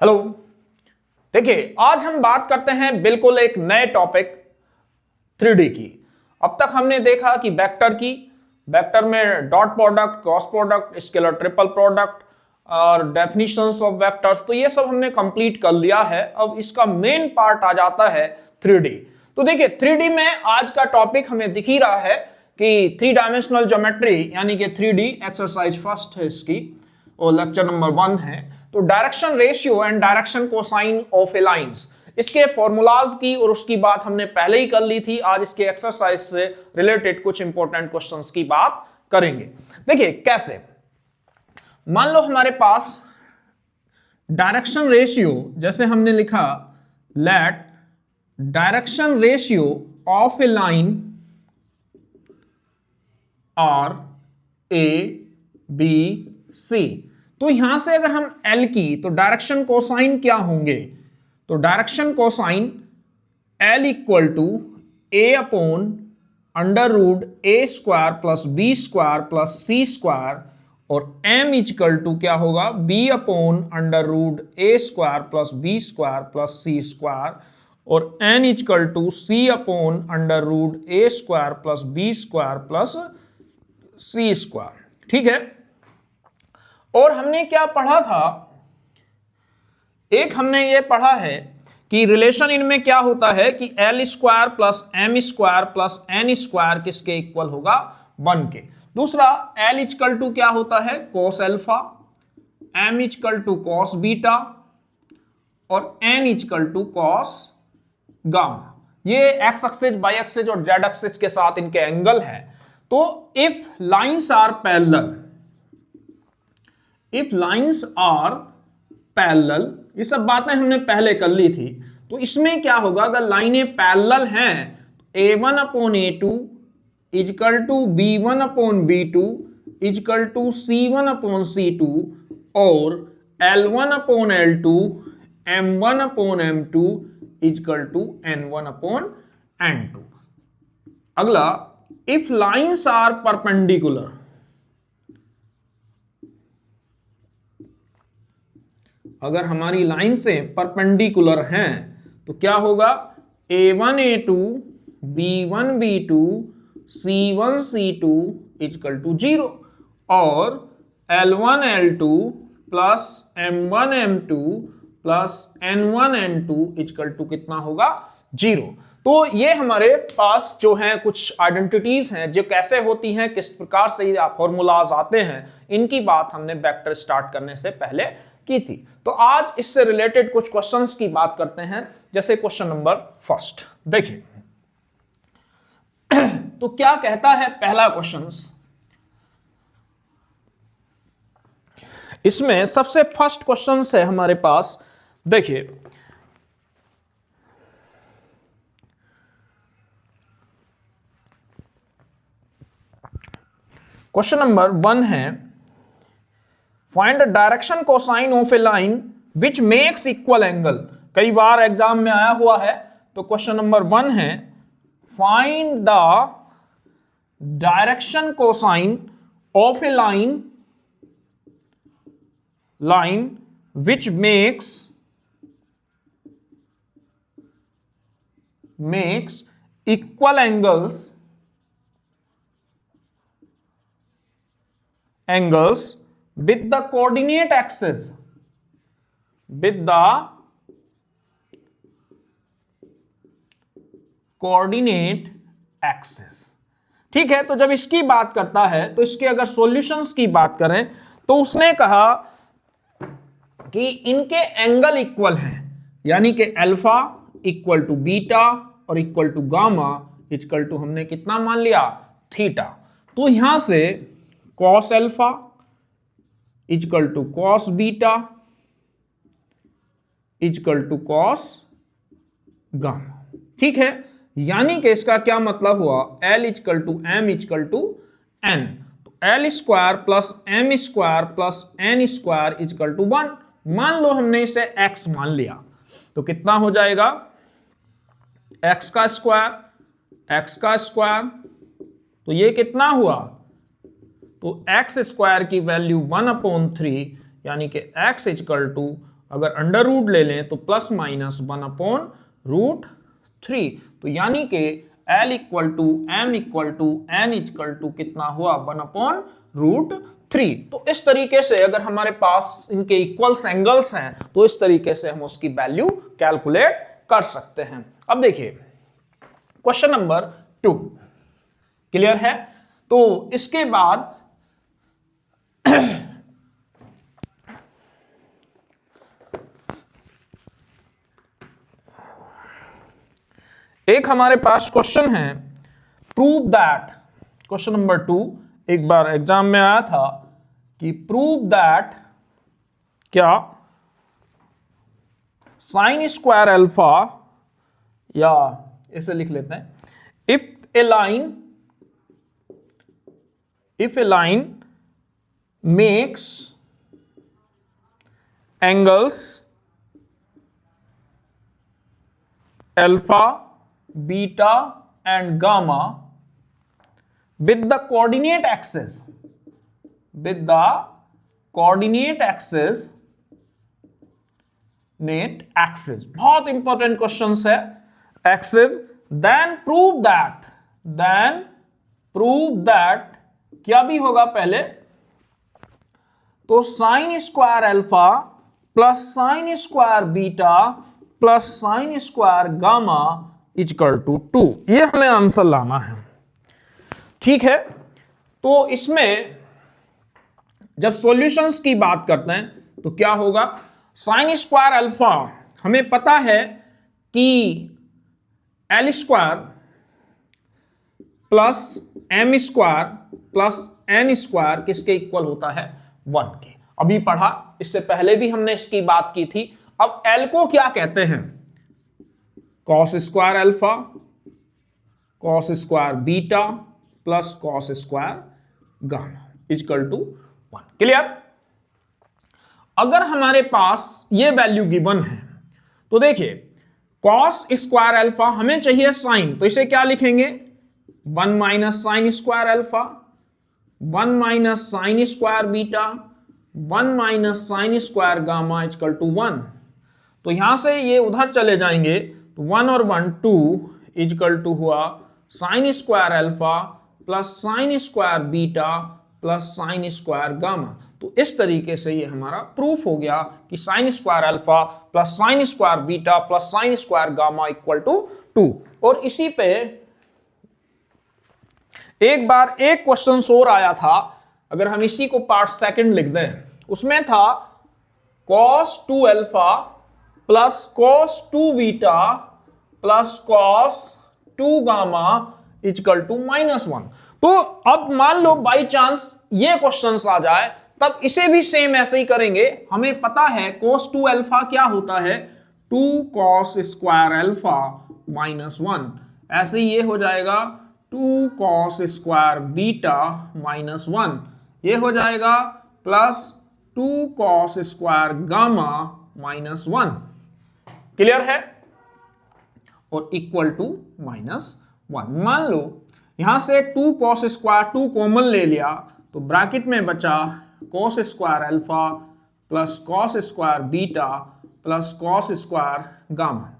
Hello. देखिए, आज हम बात करते हैं बिल्कुल एक नए टॉपिक 3D की। अब तक हमने देखा कि वेक्टर में dot product, cross product, scalar triple product और डेफिनेशंस ऑफ वेक्टर्स, तो ये सब हमने कंप्लीट कर लिया है। अब इसका मेन पार्ट आ जाता है 3D। तो देखिए, 3D में आज का टॉपिक हमें दिख ही रहा है कि 3 डायमेंशनल ज्योमेट्री यानी कि 3D एक्सरसाइज फर्स्ट है इसकी, और लेक्चर नंबर 1 है। तो direction ratio and direction cosine of A lines, इसके फॉर्मूलाज की और उसकी बात हमने पहले ही कर ली थी। आज इसके एक्सरसाइज से रिलेटेड कुछ इंपॉर्टेंट क्वेश्चंस की बात करेंगे। देखिए कैसे, मान लो हमारे पास डायरेक्शन रेशियो, जैसे हमने लिखा let direction ratio of a line are A B C. तो यहां से अगर हम L की, तो डायरेक्शन कोसाइन क्या होंगे? तो direction cosine L equal to A upon under root A square plus B square plus C square, और M इक्वल टू क्या होगा? B upon under root A square plus B square plus C square, और N equal to C upon under root A square plus B square plus C square. ठीक है। और हमने क्या पढ़ा था? एक हमने ये पढ़ा है कि रिलेशन इनमें क्या होता है कि L square plus M square plus N square किसके इक्वल होगा? 1 के। दूसरा L इक्वल टू क्या होता है? cos alpha, M equal to cos beta और N equal to cos gamma. ये एक्स एक्सिस, वाई एक्सिस और जेड एक्सिस के साथ इनके एंगल है। तो if lines are parallel, if lines are parallel, ये सब बातें हमने पहले कर ली थी। तो इसमें क्या होगा? अगर लाइनें पैरेलल हैं, a1 upon a2 is equal to b1 upon b2 is equal to c1 upon c2 और l1 upon l2 m1 upon m2 is equal to n1 upon n2। अगला, इफ लाइंस आर परपेंडिकुलर, अगर हमारी लाइन से परपेंडिकुलर हैं तो क्या होगा? a1 a2 b1 b2 c1 c2 is equal to 0 और l1 l2 plus m1 m2 plus n1 n2 is equal to कितना होगा? 0। तो ये हमारे पास जो है कुछ आइडेंटिटीज हैं जो कैसे होती हैं, किस प्रकार से फॉर्मूलाज आते हैं, इनकी बात हमने वेक्टर स्टार्ट करने से पहले की थी। तो आज इससे रिलेटेड कुछ क्वेश्चंस की बात करते हैं। जैसे क्वेश्चन नंबर फर्स्ट देखिए, तो क्या कहता है पहला क्वेश्चन? इसमें सबसे फर्स्ट क्वेश्चन है हमारे पास। देखिए, क्वेश्चन नंबर 1 है, find the direction cosine of a line which makes equal angle. कई बार एग्जाम में आया हुआ है। तो क्वेश्चन नंबर 1 है, find the direction cosine of a line which makes equal angles with the coordinate axis, with the coordinate axis। ठीक है। तो जब इसकी बात करता है तो इसके अगर सॉल्यूशंस की बात करें तो उसने कहा कि इनके एंगल इक्वल हैं, यानी कि अल्फा इक्वल टू बीटा और equal to gamma equal to हमने कितना मान लिया? थीटा। तो यहां से cos alpha is equal to cos beta is equal to cos gamma. ठीक है। यानी कि इसका क्या मतलब हुआ? L is equal to M is equal to N। तो L square plus M square plus N square is equal to 1। मान लो हमने इसे X मान लिया तो कितना हो जाएगा? X का स्क्वायर, तो ये कितना हुआ? तो एक्स स्क्वायर की वैल्यू 1/3 यानी कि x इक्वल टू अगर अंडर रूट ले लें तो प्लस माइनस 1/√3। तो यानी कि L equal to M equal to N equal to कितना हुआ 1/√3। तो इस तरीके से अगर हमारे पास इनके इक्वल्स एंगल्स हैं तो इस तरीके से हम उसकी वैल्यू कैलकुलेट कर सकते हैं। अब देखिए क्वेश्चन नंबर 2 क्लियर है। तो इसके बाद एक हमारे पास क्वेश्चन है प्रूव दैट, क्वेश्चन नंबर 2 एक बार एग्जाम में आया था कि प्रूव दैट क्या साइन स्क्वायर अल्फा, या इसे लिख लेते हैं if a line makes angles alpha, beta and gamma with the coordinate axis, बहुत इंपॉर्टेंट क्वेश्चन है एक्सिस। then prove that क्या भी होगा पहले तो sine square alpha plus sine square beta plus sine square gamma equal to 2। ये हमें answer लाना है, ठीक है। तो इसमें जब सॉल्यूशंस की बात करते हैं तो क्या होगा, साइन स्क्वायर अल्फा हमें पता है कि L square plus M square plus N square किसके इक्वल होता है 1 के। अभी पढ़ा, इससे पहले भी हमने इसकी बात की थी। अब एल को क्या कहते हैं, cos square alpha cos square beta plus cos square gamma equal to 1। Clear. अगर हमारे पास ये वैल्यू गिवन है तो देखिए कॉस स्क्वायर अल्फा हमें चाहिए साइन, तो इसे क्या लिखेंगे 1 minus sine square alpha 1 minus sine square beta 1 minus sine square gamma equal to 1। तो यहां से ये उधर चले जाएंगे तो 1 और 1 2 इक्वल टू हुआ sign square alpha plus sine square beta plus sine square gamma. तो इस तरीके से ये हमारा प्रूफ हो गया कि sine square alpha plus sine square beta plus sine square gamma equal to 2। और इसी पे एक बार एक क्वेश्चन और आया था, अगर हम इसी को पार्ट सेकंड लिख दें, उसमें था cos 2 alpha plus cos 2 beta plus cos 2 gamma equal to -1। तो अब मान लो बाई चांस ये क्वेश्चन आ जाए तब इसे भी सेम ऐसे ही करेंगे। हमें पता है cos 2 अल्फा क्या होता है 2 cos स्क्वायर अल्फा -1, ऐसे ही ये हो जाएगा 2 cos स्क्वायर बीटा -1, ये हो जाएगा plus 2 cos square gamma -1। Clear है। और इक्वल टू -1। मान लो यहां से 2 cos स्क्वायर 2 कॉमन ले लिया तो ब्रैकेट में बचा cos square alpha plus cos square beta plus cos square gamma.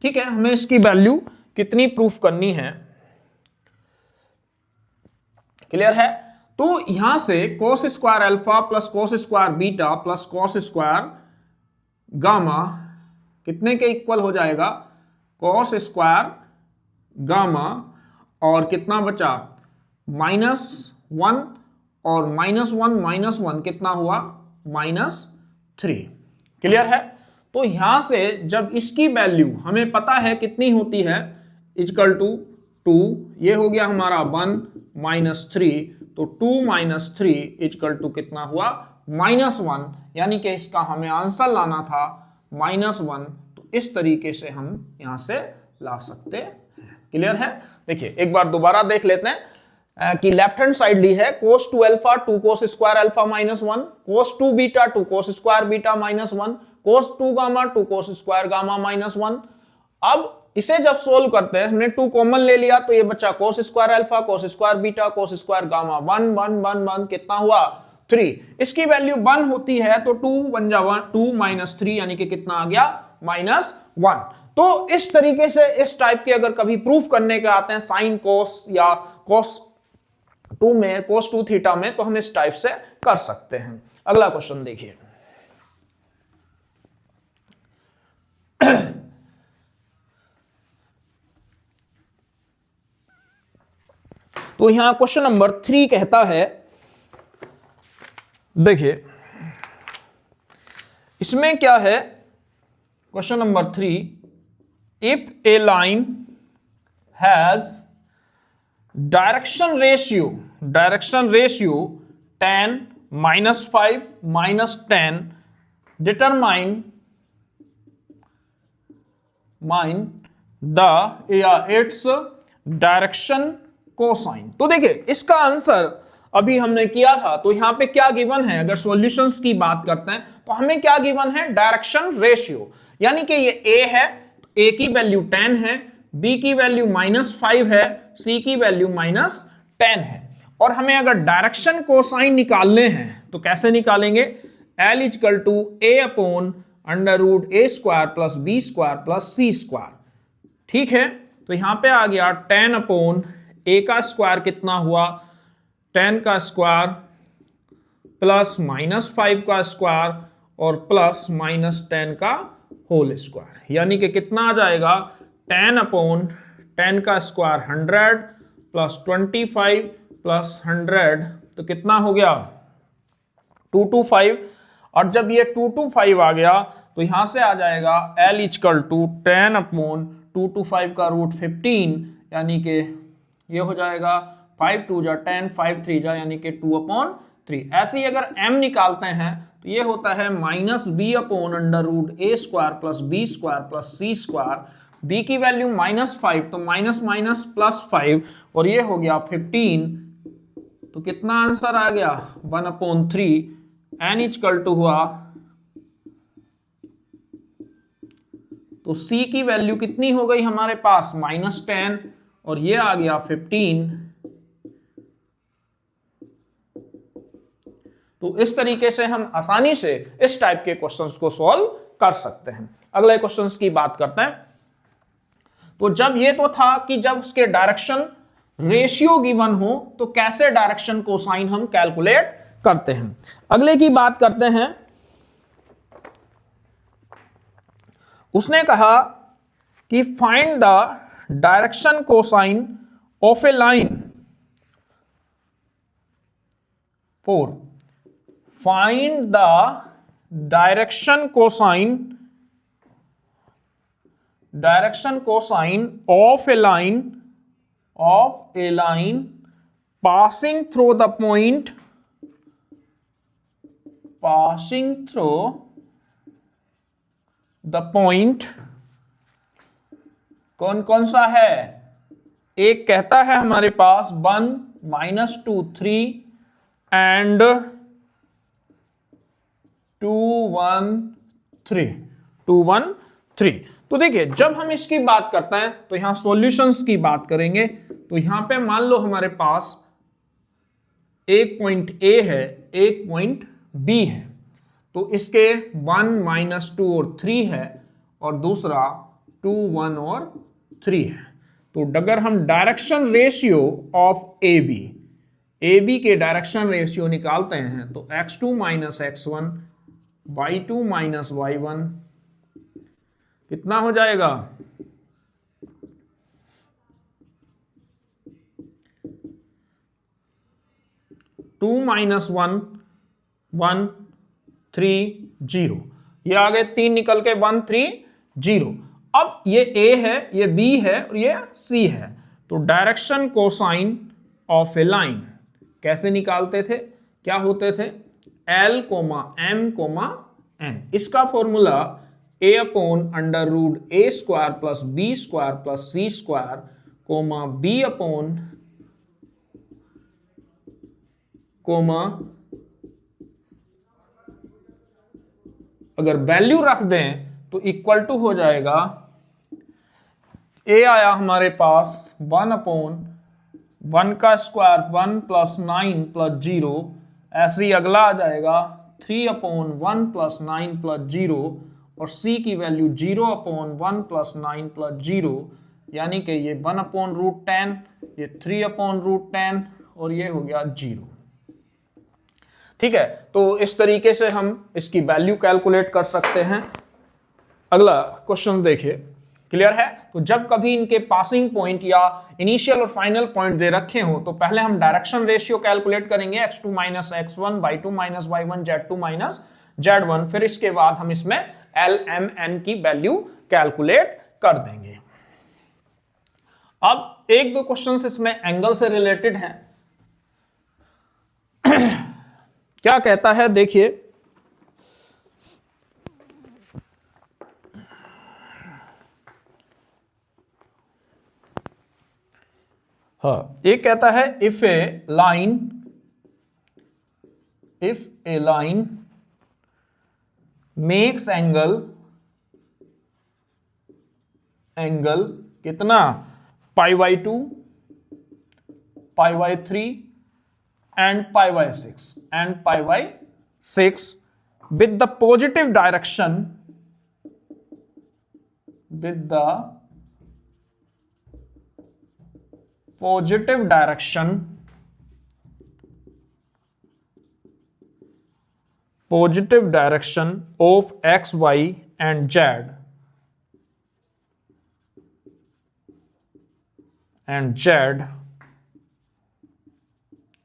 ठीक है, हमें इसकी वैल्यू कितनी प्रूफ करनी है, क्लियर है। तो यहां से cos square alpha plus cos square beta plus cos square gamma कितने के इक्वल हो जाएगा, cos स्क्वायर गामा और कितना बचा -1 और -1 कितना हुआ -3। क्लियर है। तो यहां से जब इसकी वैल्यू हमें पता है कितनी होती है इक्वल टू 2, ये हो गया हमारा 1 -3, तो 2 - 3 इक्वल टू कितना हुआ -1, यानी कि इसका हमें आंसर लाना था -1। तो इस तरीके से हम यहां से ला सकते हैं। क्लियर है। देखिए एक बार दोबारा देख लेते हैं कि लेफ्ट हैंड साइड ली है cos 2 alpha 2 cos square alpha -1, cos 2 beta 2 cos square beta -1, cos 2 gamma 2 cos square gamma -1। अब इसे जब सोल्व करते हैं हमने 2 कॉमन ले लिया तो ये बच्चा cos square alpha cos square beta cos square gamma 1 1 1 1 कितना हुआ 3। इसकी वैल्यू 1 होती है तो 2 1 जा 1, 2 माइनस 3 यानी कि कितना आ गया -1। तो इस तरीके से इस टाइप के अगर कभी प्रूफ करने के आते हैं साइन कोस या कोस 2 में, कोस 2 थीटा में, तो हम इस टाइप से कर सकते हैं। अगला क्वेश्चन देखिए। तो यहां क्वेश्चन नंबर 3 कहता है, देखिए इसमें क्या है, question number 3, if a line has direction ratio tan -5 -10 determine its direction cosine. तो देखिए इसका आंसर अभी हमने किया था, तो यहां पे क्या गिवन है, अगर सॉल्यूशंस की बात करते हैं तो हमें क्या गिवन है, डायरेक्शन रेशियो, यानी कि ये a है, a की वैल्यू 10 है, b की वैल्यू -5 है, c की वैल्यू -10 है, और हमें अगर डायरेक्शन कोसाइन निकालने हैं तो कैसे निकालेंगे, L = a/√a² + b² + c²। ठीक है, तो यहां पे आ गया 10/a का स्क्वायर कितना हुआ, 10 का स्क्वायर प्लस -5 का स्क्वायर और प्लस -10 का होल स्क्वायर, यानी कि कितना आ जाएगा, 10/10 का स्क्वायर 100 प्लस 25 प्लस 100, तो कितना हो गया 225। और जब ये 225 आ गया तो यहां से आ जाएगा L = 10/225 का √15, यानी कि ये हो जाएगा 5 2 जा 10, 5 3 जा यानी कि 2/3। ऐसे ही अगर m निकालते हैं तो ये होता है -b/√a² + b² + c²। b की वैल्यू -5 तो माइनस +5 और ये हो गया 15, तो कितना आंसर आ गया 1/3। n = हुआ, तो c की वैल्यू कितनी हो गई हमारे पास -10 और ये आ गया 15। तो इस तरीके से हम आसानी से इस टाइप के क्वेश्चंस को सॉल्व कर सकते हैं। अगले क्वेश्चंस की बात करते हैं। तो जब ये तो था कि जब उसके डायरेक्शन रेशियो गिवन हो तो कैसे डायरेक्शन कोसाइन हम कैलकुलेट करते हैं। अगले की बात करते हैं, उसने कहा कि find the direction cosine of a line for, find the direction cosine of a line passing through the point कौन कौन सा है, एक कहता है हमारे पास 1 -2 3 एंड 2 1 3। तो देखिए जब हम इसकी बात करते हैं तो यहां सॉल्यूशंस की बात करेंगे, तो यहां पे मान लो हमारे पास एक पॉइंट A है, एक पॉइंट B है, तो इसके 1 -2 और 3 है और दूसरा 2 1 और 3 है। तो अगर हम डायरेक्शन रेशियो ऑफ AB के डायरेक्शन रेशियो निकालते हैं तो x2 - x1 y2 - y1 कितना हो जाएगा, 2 - 1 1 3 0, ये आगे 3 निकल के 1 3 0। अब ये A है, ये B है और ये C है, तो direction cosine of a line कैसे निकालते थे, क्या होते थे, L, M, N। इसका फॉर्मूला a/√a² + b² + c², अगर वैल्यू रख दें तो इक्वल टू हो जाएगा, a आया हमारे पास 1/1 का स्क्वायर 1 + 9 + 0 ऐसे ही अगला आ जाएगा 3/1 + 9 + 0 और c की वैल्यू 0/1 + 9 + 0, यानी कि ये 1/√10, ये 3/√10 और ये हो गया 0। ठीक है, तो इस तरीके से हम इसकी वैल्यू कैलकुलेट कर सकते हैं। अगला क्वेश्चन देखिए, क्लियर है? तो जब कभी इनके पासिंग पॉइंट या इनिशियल और फाइनल पॉइंट दे रखे हो तो पहले हम डायरेक्शन रेशियो कैलकुलेट करेंगे, x2 - x1, y2 - y1, z2 - z1, फिर इसके बाद हम इसमें LMN की वैल्यू कैलकुलेट कर देंगे। अब एक दो क्वेश्चंस इसमें एंगल से रिलेटेड हैं। क्या कहता है देखिए, हाँ, एक कहता है if a line makes angle कितना, π/2, π/3 and π/6 with the positive direction, positive direction of x, y and z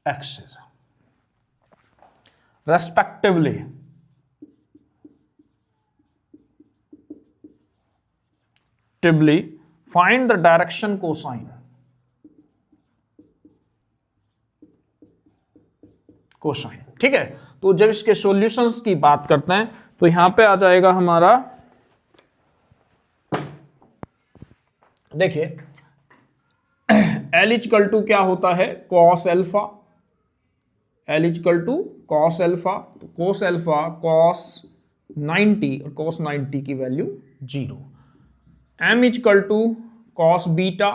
axis respectively. Find the direction cosine. ठीक है, तो जब इसके सॉल्यूशंस की बात करते हैं तो यहां पे आ जाएगा हमारा, देखिए L = क्या होता है, cos alpha, L = cos alpha, तो cos अल्फा cos 90 और cos 90 की वैल्यू 0। M = cos बीटा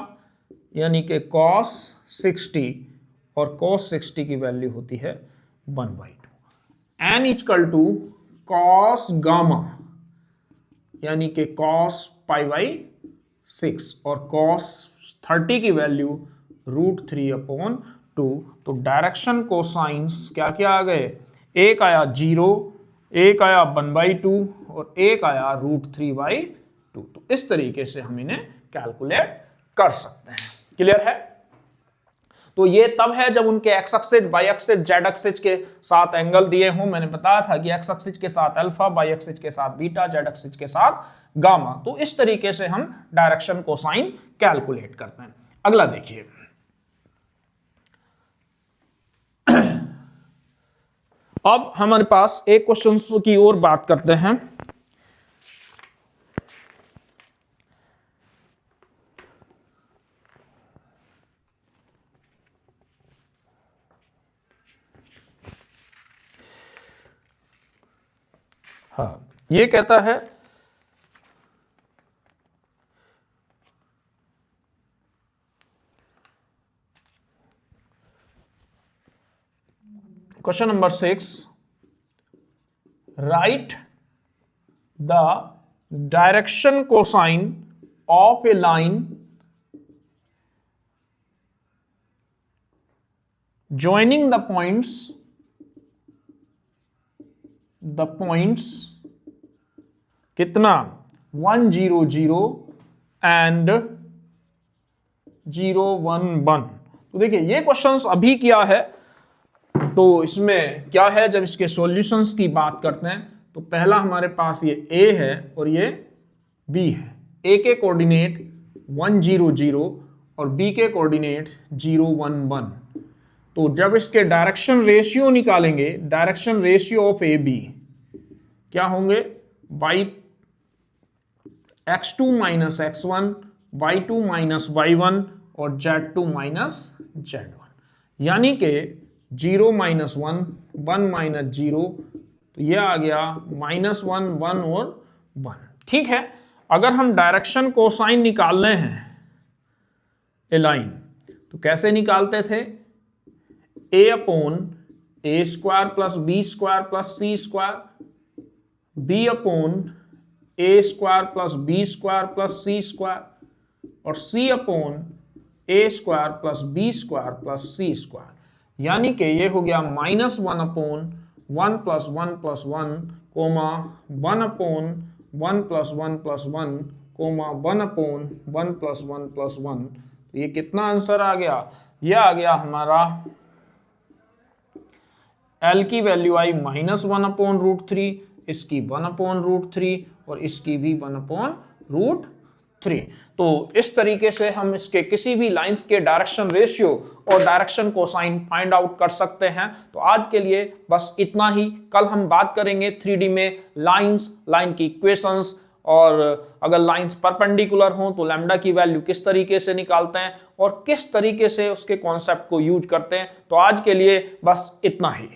यानी कि cos 60 और cos 60 की वैल्यू होती है 1/2। N = cos गामा यानी कि cos π/6 और cos 30 की वैल्यू √3/2। तो डायरेक्शन कोसाइंस क्या क्या आ गए, एक आया 0, एक आया 1/2 और एक आया √3/2। तो इस तरीके से हम इन्हें कैलकुलेट कर सकते हैं। क्लियर है? तो ये तब है जब उनके x axis, y axis, z axis के साथ एंगल दिए हों। मैंने बताया था कि एक्स एक्सिस के साथ अल्फा, वाई एक्सिस के साथ बीटा, जेड एक्सिस के साथ गामा। तो इस तरीके से हम डायरेक्शन कोसाइन कैलकुलेट करते हैं। अगला देखिए, अब हमारे पास एक क्वेश्चन की ओर बात करते हैं। हाँ, ये कहता है question number 6, right the direction cosine of a line joining the points कितना 1 0 0 and 0 1 1। तो देखिए ये क्वेश्चंस अभी किया है, तो इसमें क्या है, जब इसके सॉल्यूशंस की बात करते हैं तो पहला हमारे पास ये A है और ये B है। A के कोऑर्डिनेट 1 0 0 और B के कोऑर्डिनेट 0 1 1। तो जब इसके डायरेक्शन रेशियो निकालेंगे, direction ratio of A B क्या होंगे, x2 - x1, y2 - y1 और z2 - z1, यानी कि 0 - 1 1 - 0, तो यह आ गया -1 1 और 1। ठीक है, अगर हम डायरेक्शन कोसाइन निकालने हैं ए लाइन तो कैसे निकालते थे, A/A A square plus B square plus C square, B upon A square plus B square plus C square, और C upon A square plus B square plus C square. यानी कि ये हो गया -1 upon 1 plus 1 plus 1 comma 1 upon 1 plus 1 plus 1 comma 1 upon 1 plus 1 plus 1। तो ये कितना answer आ गया? ये आ गया हमारा L की वैल्यू आई -1 अपॉन √3, इसकी 1 अपॉन √3 और इसकी भी 1 अपॉन √3। तो इस तरीके से हम इसके किसी भी लाइंस के डायरेक्शन रेशियो और डायरेक्शन कोसाइन फाइंड आउट कर सकते हैं। तो आज के लिए बस इतना ही। कल हम बात करेंगे 3D में लाइंस, लाइन की इक्वेशंस, और अगर लाइंस परपेंडिकुलर हों तो लैम्डा की वैल्यू किस तरीके से निकालते हैं और किस तरीके से उसके कॉन्सेप्ट को यूज करते हैं। तो आज के लिए बस इतना ही।